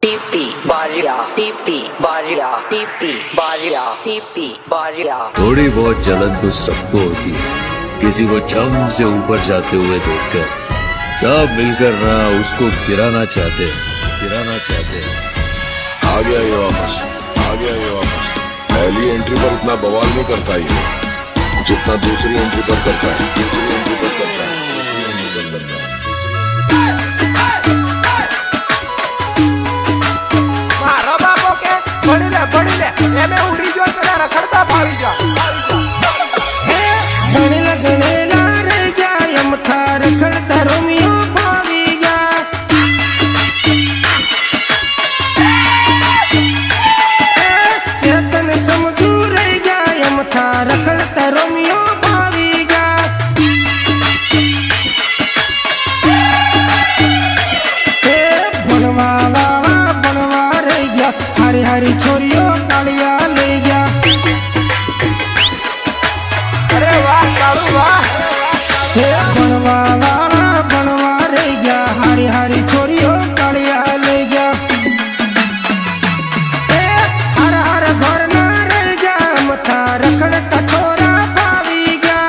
TP बारिया TP बारिया TP बारिया TP बारिया। थोड़ी बहुत जलन तो सबको होती है, किसी को चम से ऊपर जाते हुए देखकर सब मिलकर ना उसको गिराना चाहते हैं। आ गया ये वापस। पहली एंट्री पर इतना बवाल नहीं करता ये, जितना दूसरी एंट्री पर करता है। मारा बापो के बड़ी ले एमे उड़ी जो तेरा रखड़ता भाई जा बड़ी लगने ला रे जा यम थार खड़ता रोमियो भावी जा सेतन समझू रे जा यम थार खड़ता रोमियो भावी जा बनवा रे जा हरी हरी छोरियो कालिया ले जा। अरे वाह कालू वाह बनवा रे जा हरी हरी छोरियो कालिया ले जा। हर हर घर ना रे जा मथा रखड़ कठोरा पावी जा।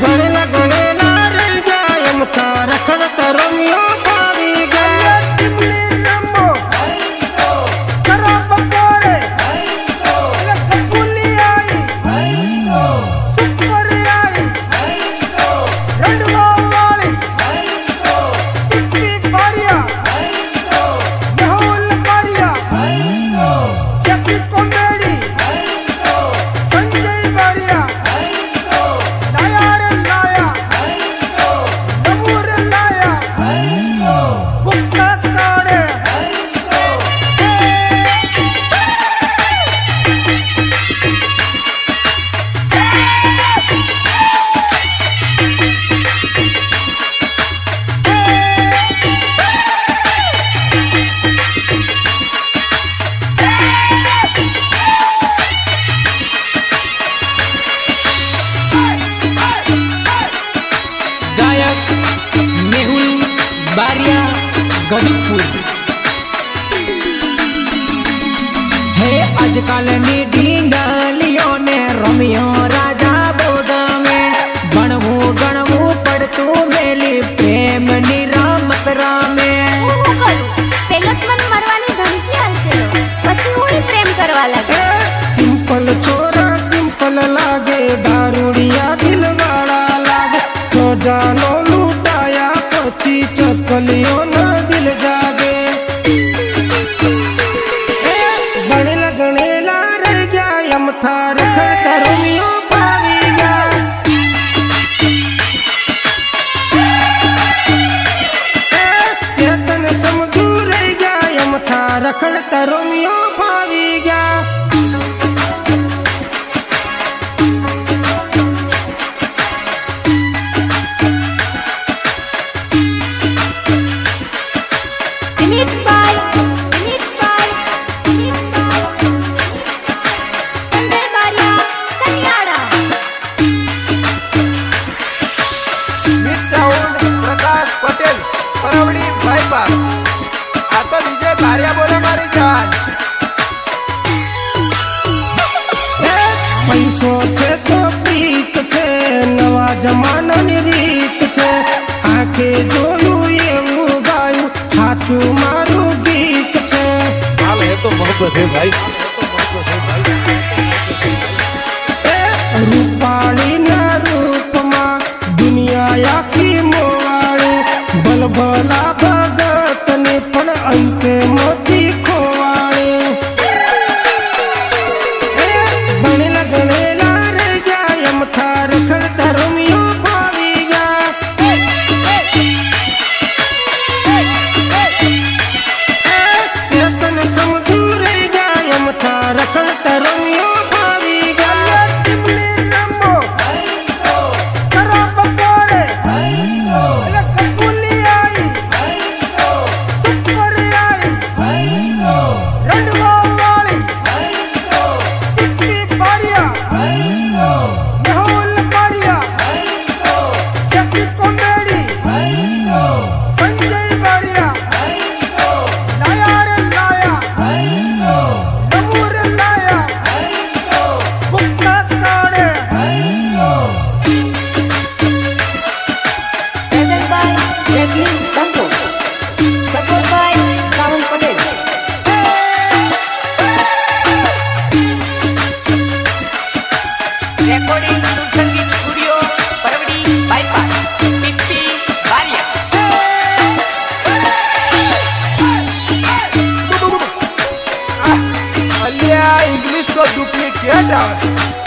गणे ना रे जा मथा रखड़ रोमियो पावी जा। बारिया गरीबपुर हे आजकल नी ढींगलियों ने रमियो राजा बोध में गणवू गणवू पड़तू मेली प्रेम नी रामत रामे। पेलत मन मरवानी धमकी आलते પછી હું પ્રેમ કરવા લાગે। सिंपल छोरा सिंपल लागे दारूडिया दिल वाला लागे तो जानो लूटाया पछी चकलियो ना दिल जागे। गणे ला रे जा यम थार खड़ता रोमियो पावी जा। सेतन समझू रे जा यम थार खड़ता रोमियो पावी जा। સંજય બારિયા કન્યાડા મિત સાઉન્ડ પ્રકાશ પટેલ પરવડી બાયપાસ। આ તો વિજય બારિયા બોલે મારી જાન। पैसो छे तो प्रीत छे नवा जमाना नी रीत छे आंखे जोयू एवू गायू हाथू मारू गीत छे। हाल है तो मोहब्बत है भाई। रूपाली ना रूप मा दुनिया आखी मोवाड़ी बलबला भगत ने पण अंते मोती खोवाड़ी। गणे ला रे जा यम थार खड़ता रोमियो पावी जा। सेतन समझू रे जा यम थार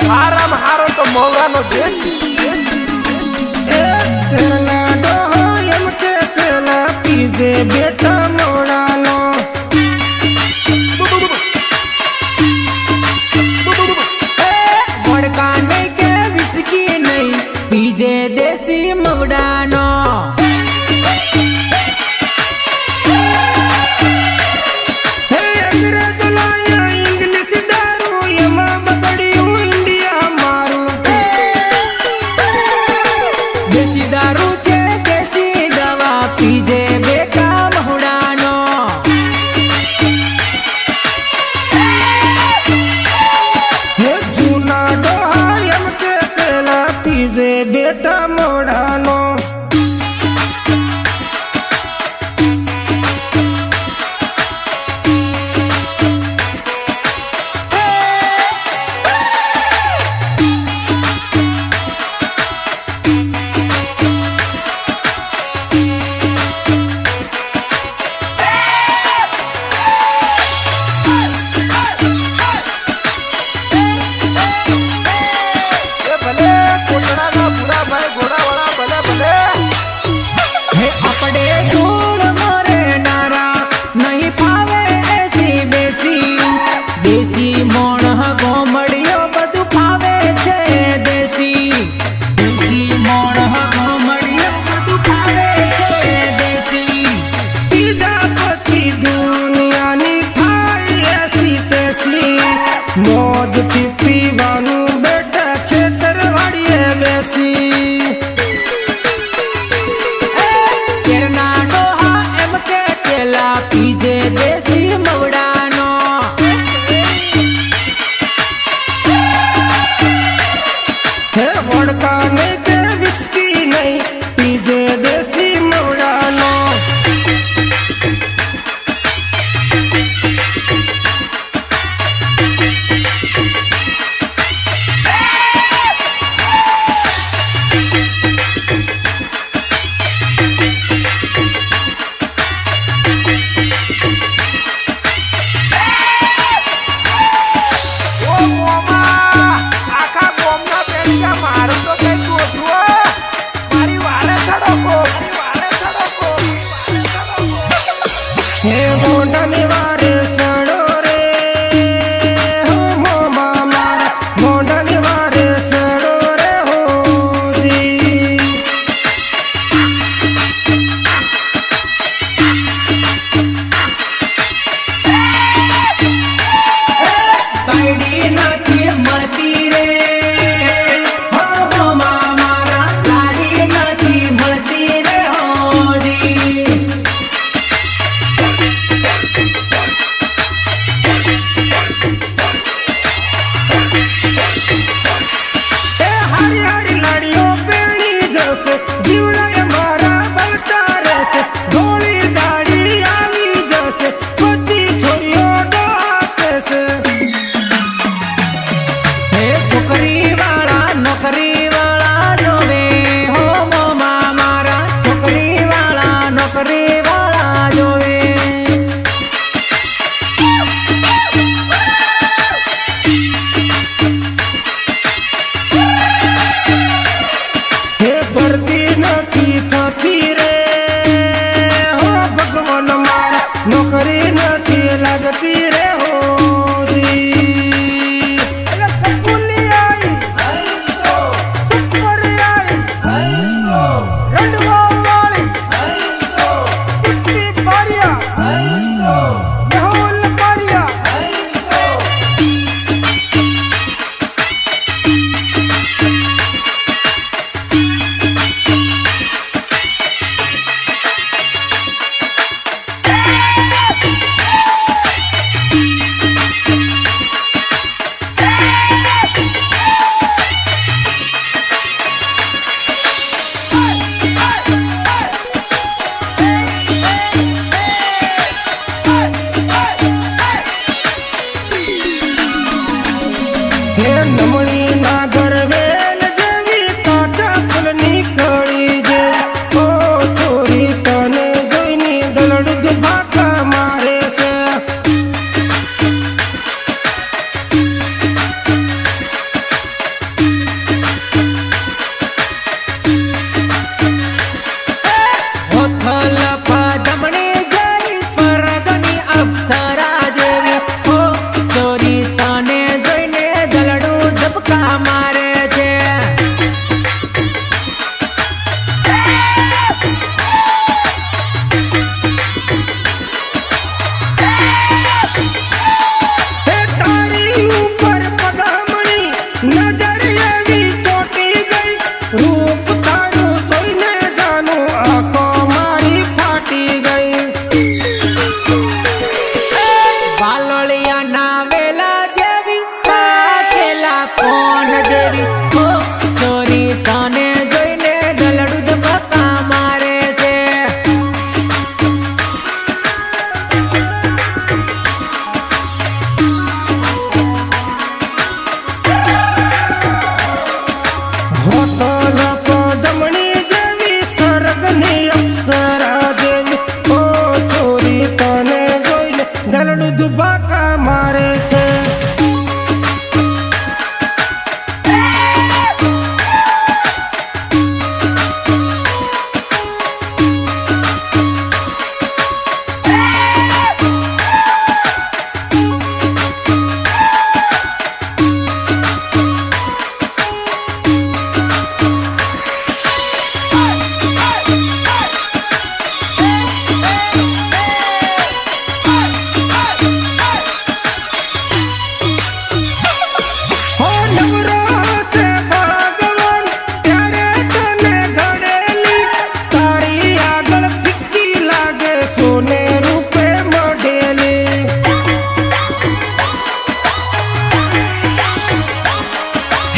હારામાં હારો તો મોંઘાનો દેશી પેલા ડોહો એમ કે પેલા પીજે બેટા મોડાનો વડકા નહીં કે વિસ્કી નહીં પીજે દેશી મવડાનો હે અંગ્રેજો લાયા ઇંગ્લિશ દારૂ એમાં બગડ્યું ઇન્ડિયા મારું દેશી દારૂ છે દેશી દવા પીજે બેટા મવડાનો હે જૂના ડોહા એમ કે પેલા પીજે બેટા મોડાનો એ ભલે કોટડાના ભૂરા ભાઈ ઘોડાવાળા ભલે ભલે હે આપણે ધૂળ મારે નારા નહીં ફાવે એસી બેસી દેશી મોણ ગોમડિયો બધું ફાવે છે દેશી દેશી મોણ ગોમડિયો બધું ફાવે છે દેશી પીધા પછી દુનિયાની થાય એસી તેસી મોજથી પીવાનું બેટા ખેતર વાડીએ બેસી કેરના ડોહા એમ કે પેલા પીજે દેશી મવડાનો હે વડકા નહીં કે વિસ્કી નહીં પીજે દેશી મોડાનો ઓ મોમા આખા ગોમના પેડિયા મારું તો કઈ ગોઠવો મારી વારે સડકો હે મોઢાની વારે સડો રે હો મોમા મારા મોઢાની વારે સડો રે હોજી બાયડી નથી મળતી રે હો મોમા મારા લાડી નથી મળતી રે હોજી એ હારી હારી લાડીઓ પેણી જશે જીવડાએ મારા બળતા રહેશે ધોળી દાડી આવી જશે પછી છોરીઓ ડોહા કહેશે હે છોકરી વાળા નોકરી વાળા જોવે હો મોમા મારા છોકરી વાળા નોકરી વાળા જોવે હે ભરતી નથી થતી રે હો ભગવાન મારા નોકરી નથી લાગતી રે હોજી અરે કપૂલી આઈ સુપર આઈ રંડવા વાળી પુટ્ટી પારિયા મેહુલ પારિયા હે નમણી ના ગરવેલ જેવી કાચા ફૂલની કળી જે ઓ છોરી તને જોઈને દલડ જ ભાકા મારે છે મારે છે. હે તારી ઉપર પગામણી નજર એવી ચોટી ગઈ, રૂપ તારું જોઈને જાનું આંખો મારી ફાટી ગઈ. વાલોળિયાના વેલા જેવી પાકેલા કોણ જેવી ઓ સોરી તને જોઈને દલડું ધબકા મારે છે. હોટલ પદમણી જેવી સ્વર્ગની અપ્સરા જેવી, ઓ છોરી તને જોઈને દલડું ધુબાકા મારે છે. હો નવરો છે ભગવાન ત્યારે તને ઘડેલી, તારી આગળ ફિક્કી લાગે સોને રૂપે મઢેલી.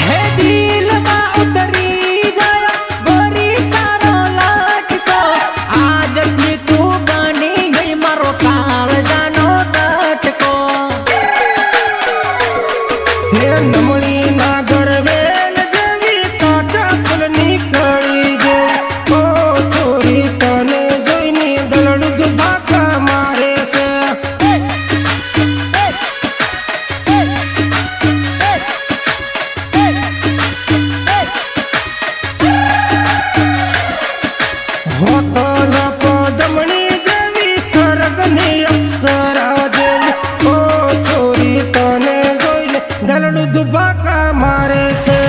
હે દિલમાં ઉતરી ગયો ગોરી તારો લાટકો, આજથી તું બની ગઈ મારો કાળજાનો ટટકો. હે નમળી ના ગરવેલ જેવી કાચા ફૂલની કળી જેવી, ઓ છોરી તને જોઈને દલડું ધુબાકા મારે છે. હોટલ પદમણી જેવી સ્વર્ગની અપ્સરા જેવી, ઓ છોરી તને જોઈને દલડું ધુબાકા મારે છે.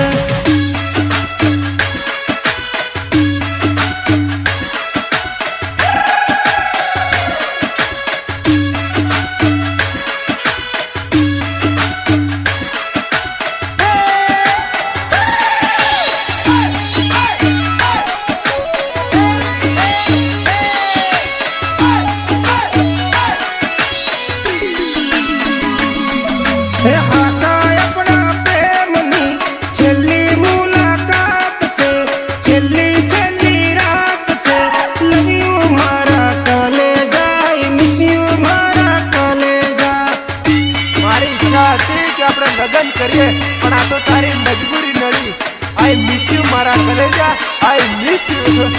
હે આશા આપણા પ્રેમની છેલ્લી મુલાકાત છે, છેલ્લી છેલ્લી રાત છે. લવ યુ મારા કલેજા, મિસ યુ મારા કલેજા. મારી ઈચ્છા હતી કે આપણે લગ્ન કરીએ, પણ આ તો તારી મજબૂરી નડી. આઈ મિસ યુ મારા કલેજા, આઈ મિસ યુ.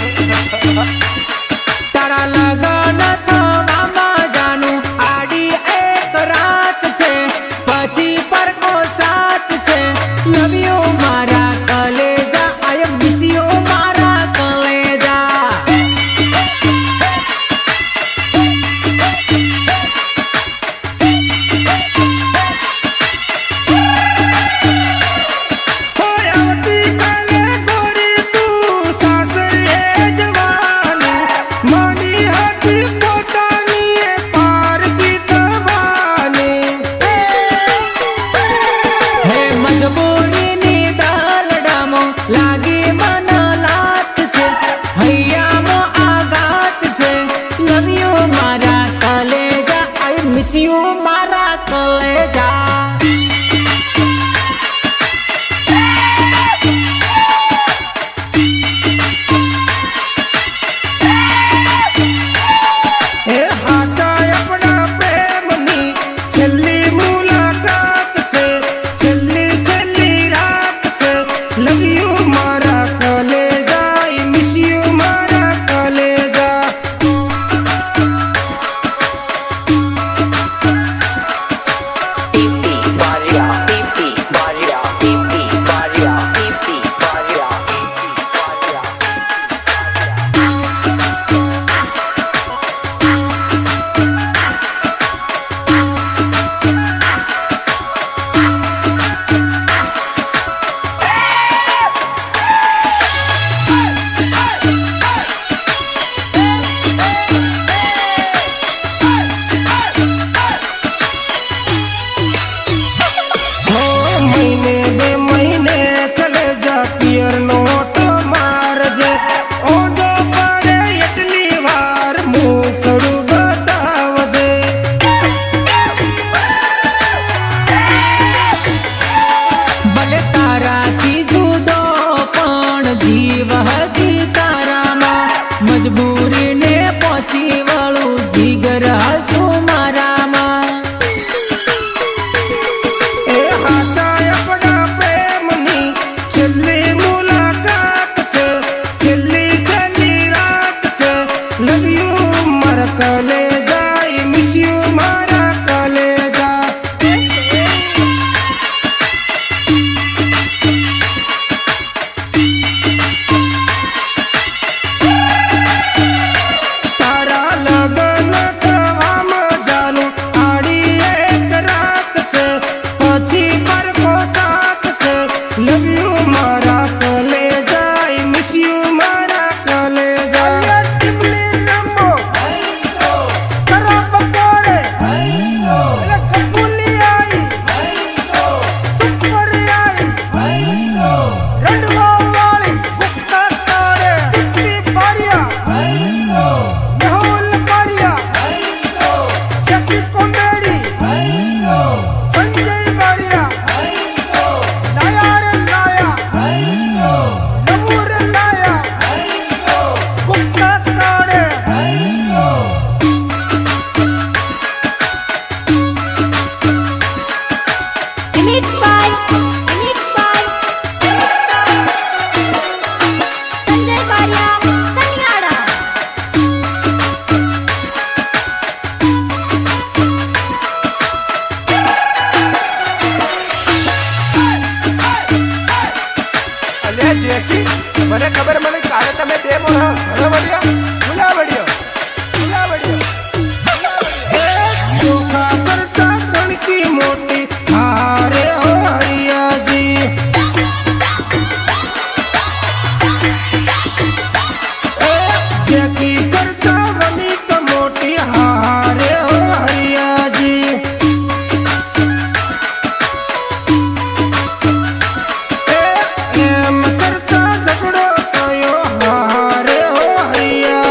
તારા લગન થવામાં જાનું આડી એક રાત છે, પછી પરકો સાથ છે. લવ યુ મારા કલેજા, આઈ મિસ યુ મારા કલેજા. હોય આવતીકાલે ગોરી તું સાસરે જવાની, માની હતી પોતાની એ પારકી થવાની. હે મજબૂરીની જેકી મને ખબર મને કાલે તમે તે બોલો બરાબરિયો ફુલાવડિયો ફુલાવડિયો ચોખા કરતા કણકી મોટી હારે હો હરિયાજી જેકી કરતા વની તો મોટી હારે હો હરિયાજી એમ કરતા ઝઘડો કયો હારે હો હરિયા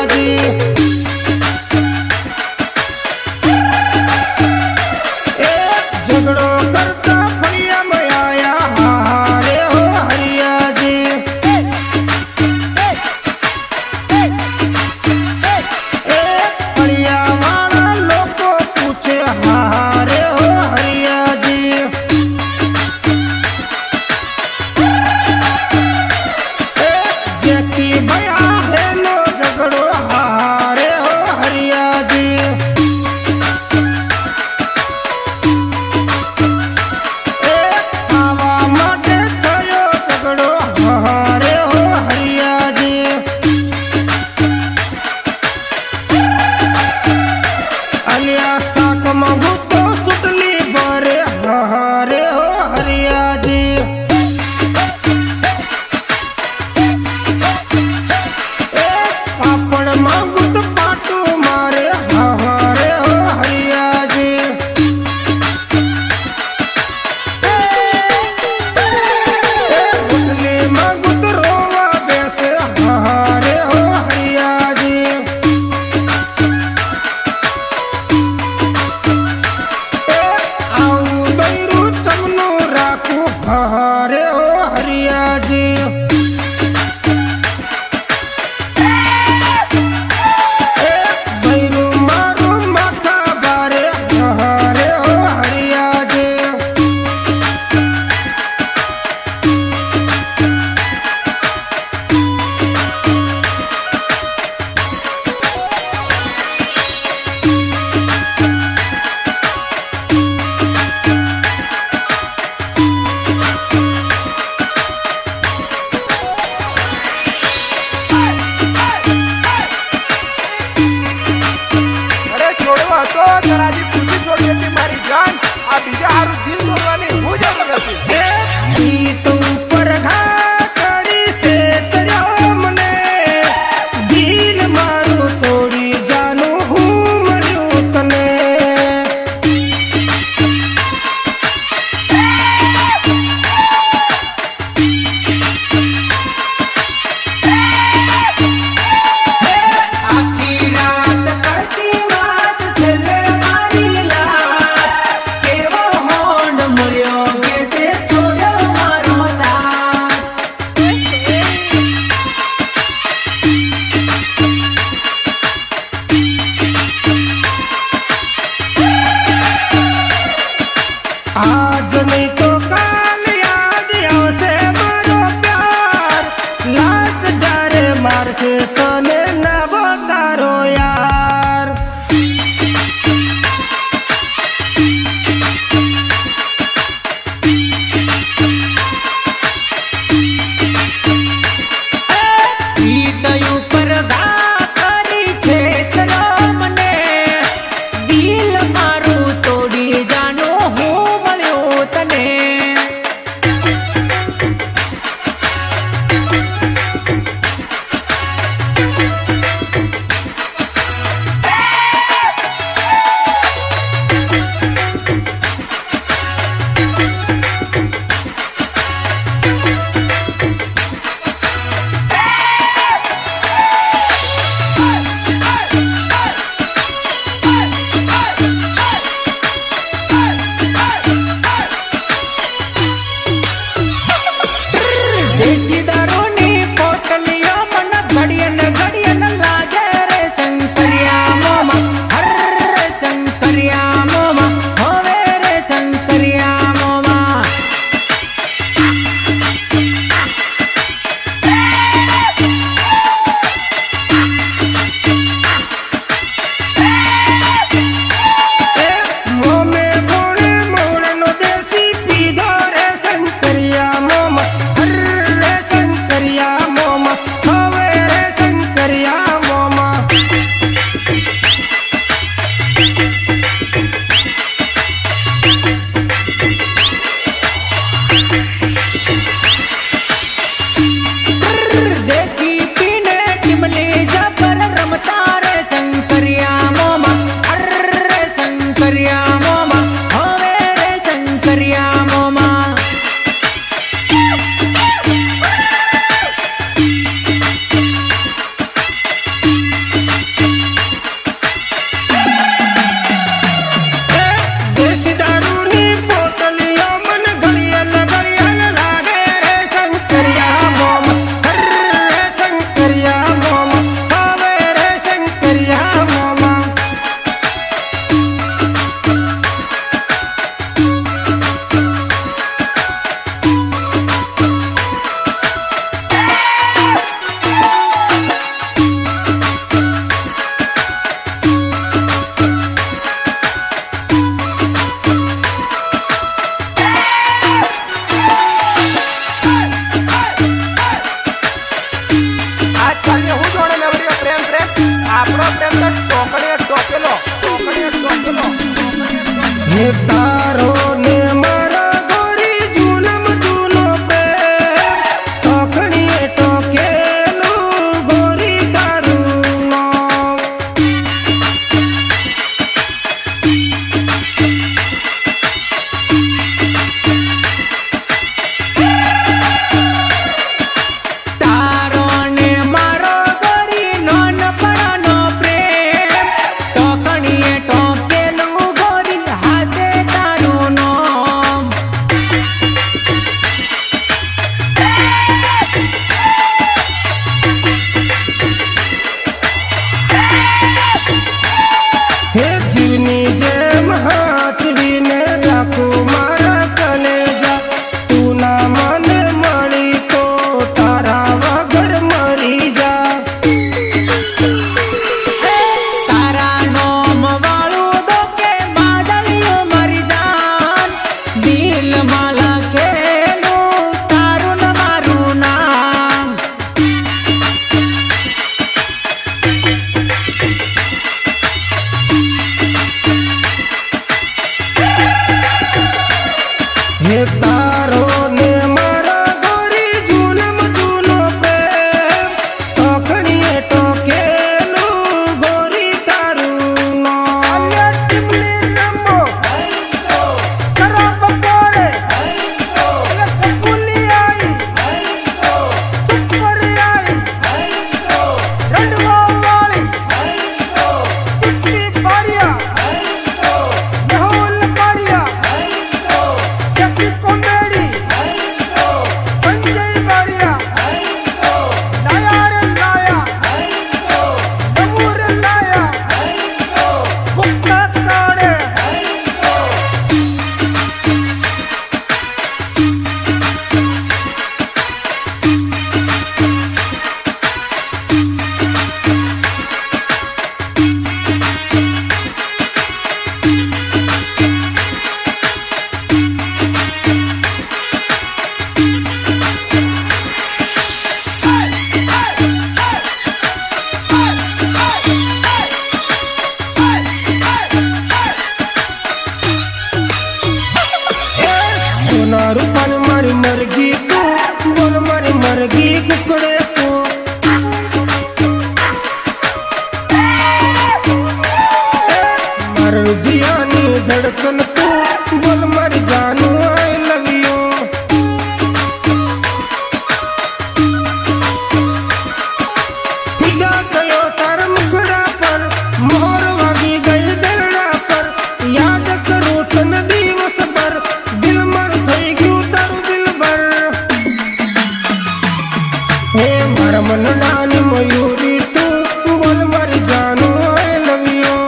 રમન નાની મયુરી તું બોલ મારી જાનો આઈ લવ યુ.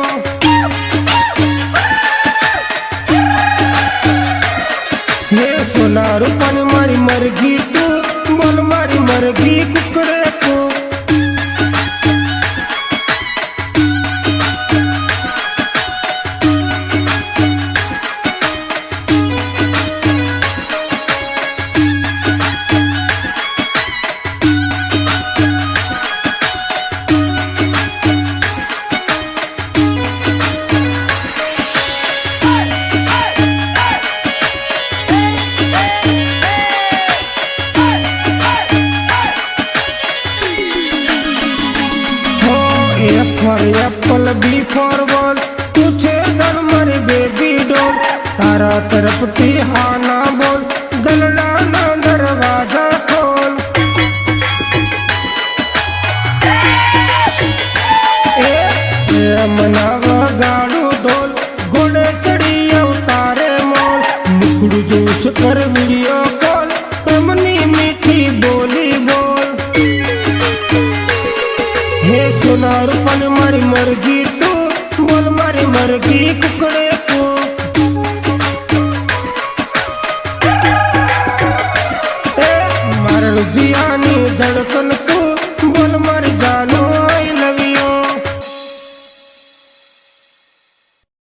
હે સોના રૂપાની મારી મરઘી તું બોલ મારી મરઘી કુકડે તું. A for apple, B for ball, તું છે ધન મારી બેબી ડોલ. તારા તરફથી હા ના બોલ, દલડાના દરવાજા ખોલ. મનાવા ગાડું ઢોલ, ઘોડે ચડી અવતારે મોલ. મુકડું જોશ કર વિડીયો કોલ, પ્રેમની મીઠી બોલી બોલ. હે સોના રૂપાની મારી મરઘી તું બોલ મારી મરઘી કુકડે